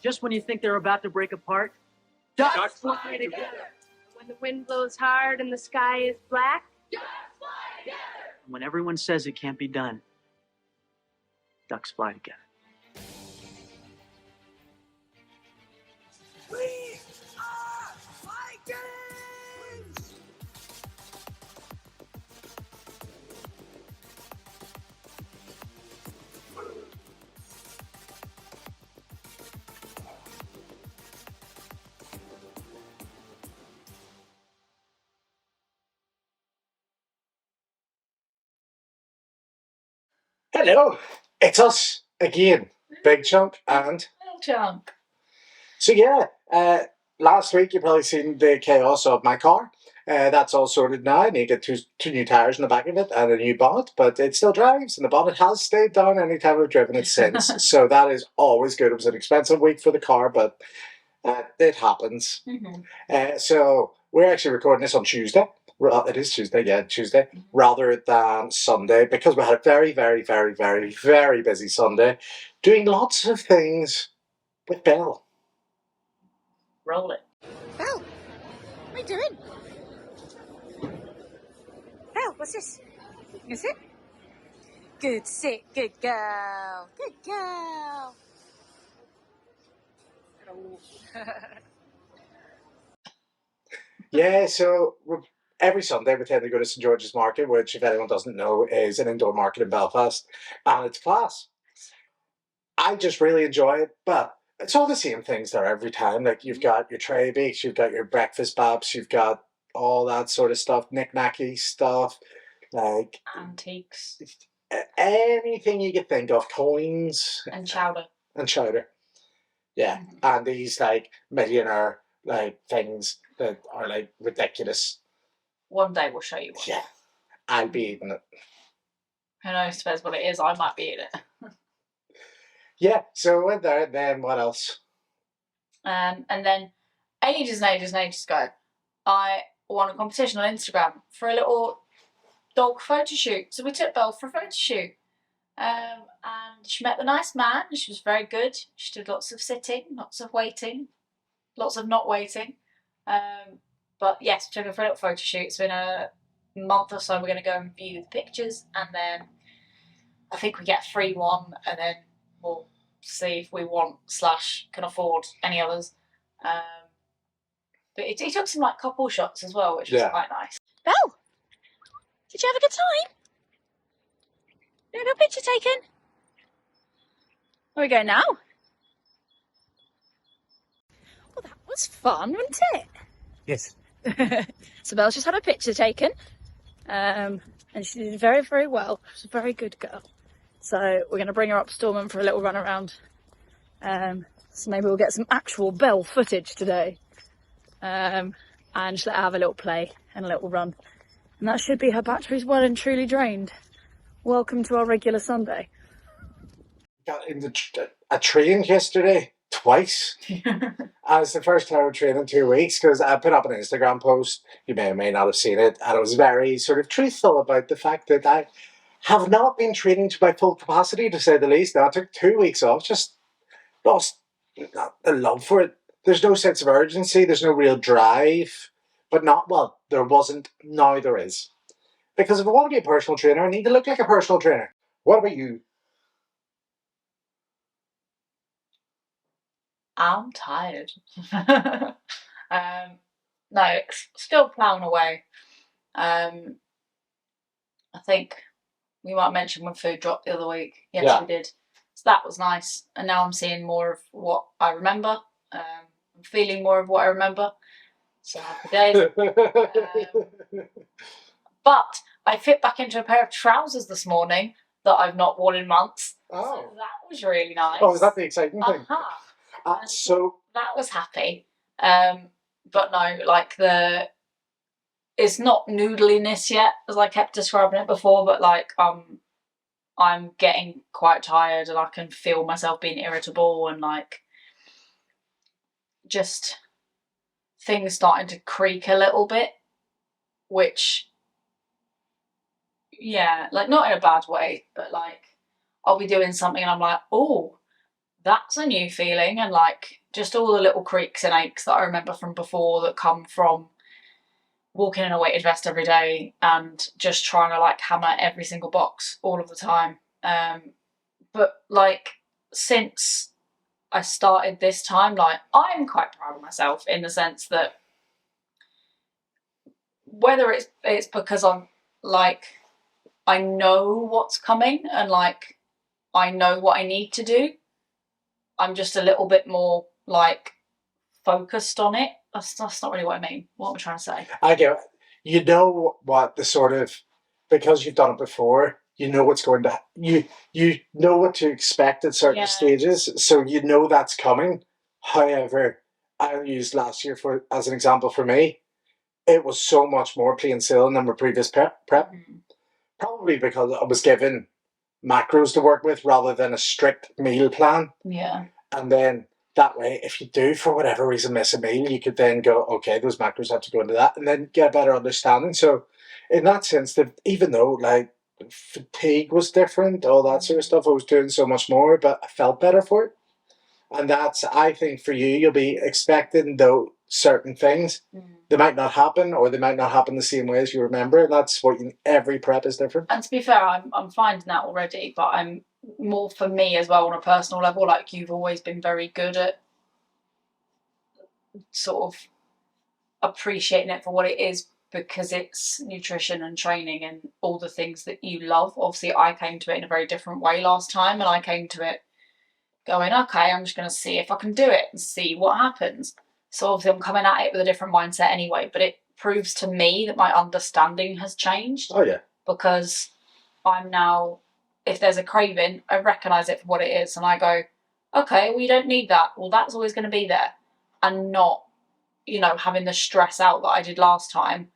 Just when you think they're about to break apart, ducks fly together. When the wind blows hard and the sky is black, Ducks fly together. And when everyone says it can't be done, ducks fly together. We are Vikings! Hello, it's us again, Big Chunk and Little Chunk. So yeah, last week you probably seen the chaos of my car. That's all sorted now. I need to get two new tyres in the back of it and a new bonnet, but it still drives and the bonnet has stayed down any time I've driven it since. So that is always good. It was an expensive week for the car, but it happens. So we're actually recording this on Tuesday. It is Tuesday, yeah, Tuesday, rather than Sunday, because we had a very, very, very, very, very busy Sunday doing lots of things with Belle. Roll it. Belle, what are you doing? Belle, what's this? Is it? Good sit, good girl, good girl. Yeah, so every Sunday we tend to go to St George's Market, which, if anyone doesn't know, is an indoor market in Belfast, and it's class. I just really enjoy it, but it's all the same things there every time. Like, you've got your tray bakes, you've got your breakfast babs, you've got all that sort of stuff, knick-knacky stuff, like Antiques. anything you could think of, coins. And chowder. And chowder. Yeah, and these, like, millionaire, like, things that are, like, ridiculous. One day we'll show you one. Yeah, I'll be eating it. Who knows, depends what it is, I might be eating it. Yeah, so we went there, and then what else? And then ages ago, I won a competition on Instagram for a little dog photo shoot. So we took Belle for a photo shoot. And she met the nice man. She was very good. She did lots of sitting, lots of waiting, lots of not waiting. But yes, we took her for a little photo shoot. So in a month or so, we're going to go and view the pictures. And then I think we get a free one. And then we'll see if we want / can afford any others. But he took some like couple shots as well, which was quite nice. Belle, did you have a good time? You got a picture taken? Where we go now? Well, that was fun, wasn't it? Yes. So Belle's just had a picture taken, and she did very, very well. She's a very good girl. So we're going to bring her up to Stormont for a little run around. So maybe we'll get some actual Belle footage today. And just let her have a little play and a little run. And that should be her batteries well and truly drained. Welcome to our regular Sunday. Got into a train yesterday, twice. As the first time I trained in 2 weeks, because I put up an Instagram post, you may or may not have seen it, and it was very sort of truthful about the fact that I have not been training to my full capacity, to say the least. Now, I took 2 weeks off, just lost the love for it. There's no sense of urgency, there's no real drive. But there wasn't, now there is. Because if I want to be a personal trainer, I need to look like a personal trainer. What about you? I'm tired. No, still ploughing away. I think we might mention when food dropped the other week. Yes, we did. So that was nice. And now I'm seeing more of what I remember. I'm feeling more of what I remember. So happy days. But I fit back into a pair of trousers this morning that I've not worn in months. Oh. So that was really nice. Oh, is that the exciting thing? So that was happy. But no, like it's not noodliness yet, as I kept describing it before, but like I'm getting quite tired and I can feel myself being irritable and like just things starting to creak a little bit, which, yeah, like not in a bad way, but like I'll be doing something and I'm like, oh, that's a new feeling, and like just all the little creaks and aches that I remember from before that come from walking in a weighted vest every day and just trying to like hammer every single box all of the time. But like since I started this time, like I'm quite proud of myself in the sense that whether it's because I'm like I know what's coming and like I know what I need to do, I'm just a little bit more like focused on it. That's not really what I mean. What am I trying to say? I get it. You know what the sort of, because you've done it before, you know what's going to, you know what to expect at certain stages, so you know that's coming. However, I used last year for as an example for me, it was so much more plain sailing than my previous prep. Probably because I was given macros to work with rather than a strict meal plan. Yeah. And then that way, if you do, for whatever reason, miss a meal, you could then go, okay, those macros have to go into that, and then get a better understanding. So in that sense, that even though like fatigue was different, all that sort of stuff, I was doing so much more, but I felt better for it. And that's, I think for you, you'll be expecting though certain things. They might not happen, or they might not happen the same way as you remember. And that's what every prep is different. And to be fair, I'm finding that already, but I'm more for me as well on a personal level. Like you've always been very good at sort of appreciating it for what it is, because it's nutrition and training and all the things that you love. Obviously, I came to it in a very different way last time, and I came to it going, okay, I'm just going to see if I can do it and see what happens. So obviously I'm coming at it with a different mindset anyway, but it proves to me that my understanding has changed. Oh, yeah. Because I'm now, if there's a craving, I recognise it for what it is, and I go, okay, well, you don't need that. Well, that's always going to be there. And not, you know, having the stress out that I did last time.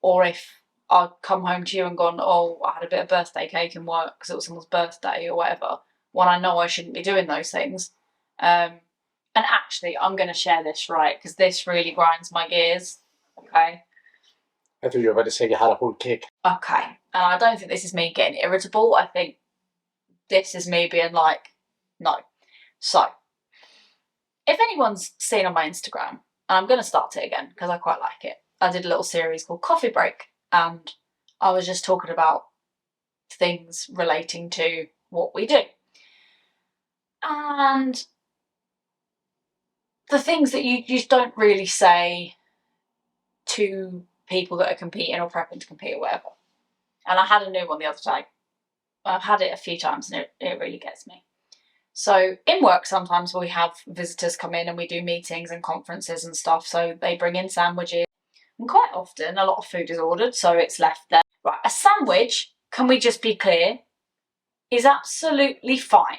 Or if I'd come home to you and gone, oh, I had a bit of birthday cake in work because it was someone's birthday or whatever, when I know I shouldn't be doing those things. And actually, I'm going to share this, right, because this really grinds my gears, okay? I thought you were about to say you had a whole cake. Okay, and I don't think this is me getting irritable. I think this is me being like, no. So, if anyone's seen on my Instagram, and I'm going to start it again because I quite like it, I did a little series called Coffee Break, and I was just talking about things relating to what we do. And the things that you just don't really say to people that are competing or prepping to compete or whatever. And I had a new one the other day. I've had it a few times and it really gets me. So in work sometimes we have visitors come in and we do meetings and conferences and stuff, so they bring in sandwiches. And quite often a lot of food is ordered, so it's left there. Right, a sandwich, can we just be clear, is absolutely fine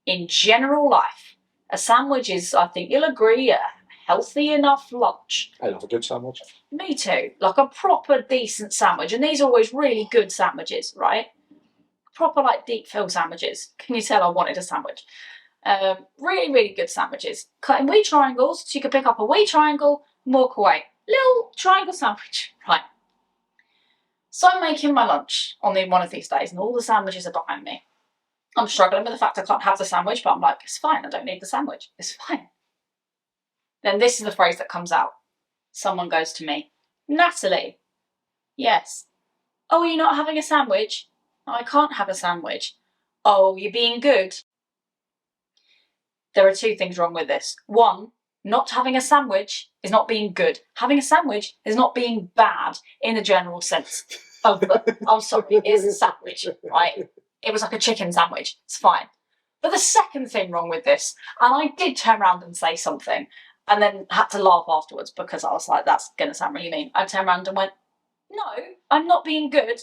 in general life. A sandwich is, I think you'll agree, a healthy enough lunch. I love a good sandwich. Me too. Like a proper decent sandwich. And these are always really good sandwiches, right? Proper like deep fill sandwiches. Can you tell I wanted a sandwich? Really, really good sandwiches. Cut in wee triangles, so you can pick up a wee triangle and walk away. Little triangle sandwich. Right. So I'm making my lunch on one of these days and all the sandwiches are behind me. I'm struggling with the fact I can't have the sandwich, but I'm like, it's fine, I don't need the sandwich. It's fine. Then this is the phrase that comes out. Someone goes to me, Natalie. Yes. Oh, are you not having a sandwich? No, I can't have a sandwich. Oh, you're being good. There are two things wrong with this. One, not having a sandwich is not being good. Having a sandwich is not being bad in the general sense of the, I'm sorry, it is a sandwich, right? It was like a chicken sandwich. It's fine. But the second thing wrong with this, and I did turn around and say something, and then had to laugh afterwards because I was like, that's going to sound really mean. I turned around and went, no, I'm not being good.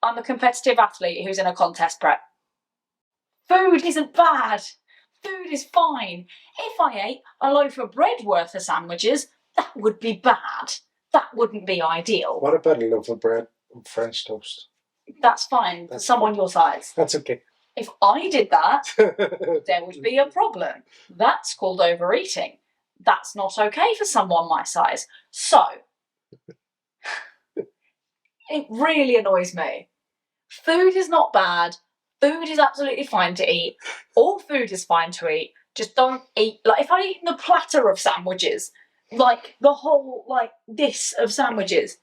I'm a competitive athlete who's in a contest prep. Food isn't bad. Food is fine. If I ate a loaf of bread worth of sandwiches, that would be bad. That wouldn't be ideal. What about a loaf of bread and French toast? That's fine for someone your size. That's okay. If I did that, there would be a problem. That's called overeating. That's not okay for someone my size. So, it really annoys me. Food is not bad. Food is absolutely fine to eat. All food is fine to eat. Just don't eat, like, if I'd eaten the platter of sandwiches, like, the whole, like, this of sandwiches,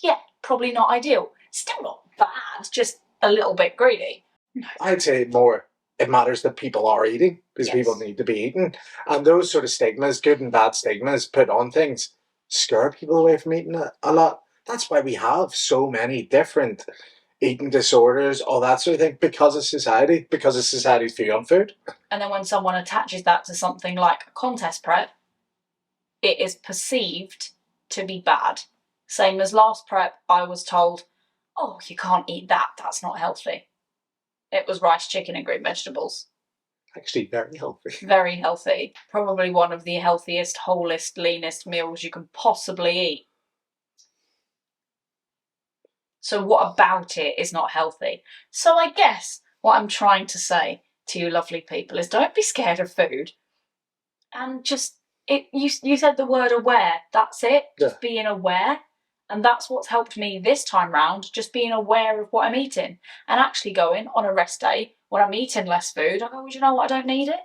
yeah, probably not ideal. Still not bad, just a little bit greedy. I'd say more it matters that people are eating, because Yes. people need to be eating. And those sort of stigmas, good and bad stigmas put on things, scare people away from eating a lot. That's why we have so many different eating disorders, all that sort of thing, because of society's view on food. And then when someone attaches that to something like a contest prep, it is perceived to be bad. Same as last prep, I was told, oh, you can't eat that, that's not healthy. It was rice, chicken and green vegetables. Actually, very healthy. Very healthy. Probably one of the healthiest, wholest, leanest meals you can possibly eat. So what about it is not healthy? So I guess what I'm trying to say to you lovely people is don't be scared of food. And just, you said the word aware, that's it. Just being aware. And that's what's helped me this time round, just being aware of what I'm eating. And actually going on a rest day, when I'm eating less food, I go, well, you know what, I don't need it.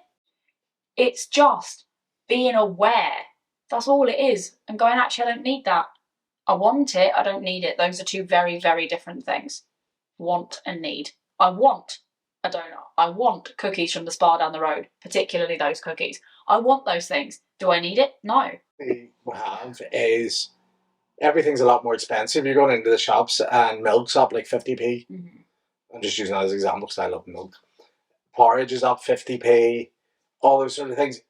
It's just being aware. That's all it is. And going, actually, I don't need that. I want it, I don't need it. Those are two very, very different things. Want and need. I want a donut. I want cookies from the spa down the road, particularly those cookies. I want those things. Do I need it? No. We have is everything's a lot more expensive. You're going into the shops and milk's up like 50p. Mm-hmm. I'm just using that as an example because I love milk. Porridge is up 50p. All those sort of things,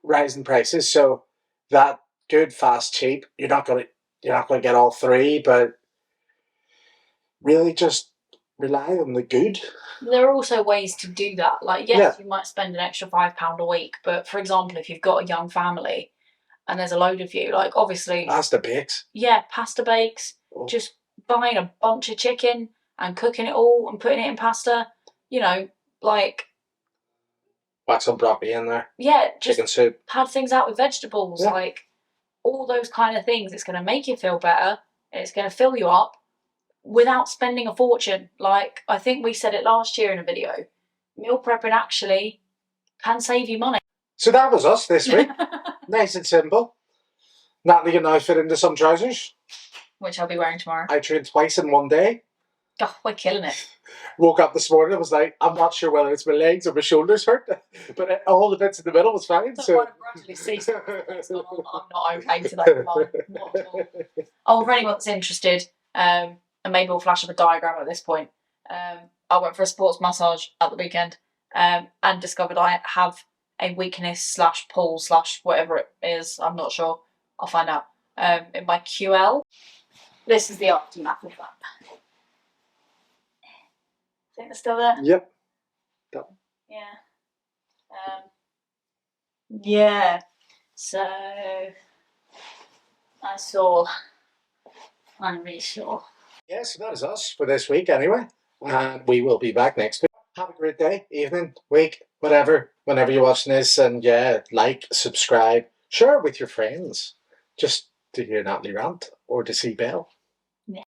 rising prices. So that good, fast, cheap. You're not gonna get all three, but really just rely on the good. There are also ways to do that. Like, yes, you might spend an extra £5 a week, but for example, if you've got a young family and there's a load of you, like obviously pasta bakes. Yeah, pasta bakes. Oh. Just buying a bunch of chicken and cooking it all and putting it in pasta. You know, like whack some broccoli in there. Yeah, just chicken soup. Pad things out with vegetables, like all those kind of things. It's going to make you feel better. It's going to fill you up without spending a fortune. Like I think we said it last year in a video. Meal prepping actually can save you money. So that was us this week. Nice and simple. Natalie can now fit into some trousers, which I'll be wearing tomorrow. I trained twice in one day. Oh, we're killing it. Woke up this morning and was like, I'm not sure whether it's my legs or my shoulders hurt, but all the bits in the middle was fine. So I'm not okay today. Not at all. Oh, for anyone that's interested, and maybe we'll flash up a diagram at this point. I went for a sports massage at the weekend and discovered I have a weakness / pull / whatever it is. I'm not sure. I'll find out. In my QL. This is the aftermath of that. Think they're still there? Yep. Yeah. Yeah. So that's all. I'm really sure. Yeah, so that is us for this week anyway. And we will be back next week. Have a great day, evening, week, whatever, whenever you're watching this. And yeah, like, subscribe, share with your friends. Just to hear Natalie rant or to see Belle.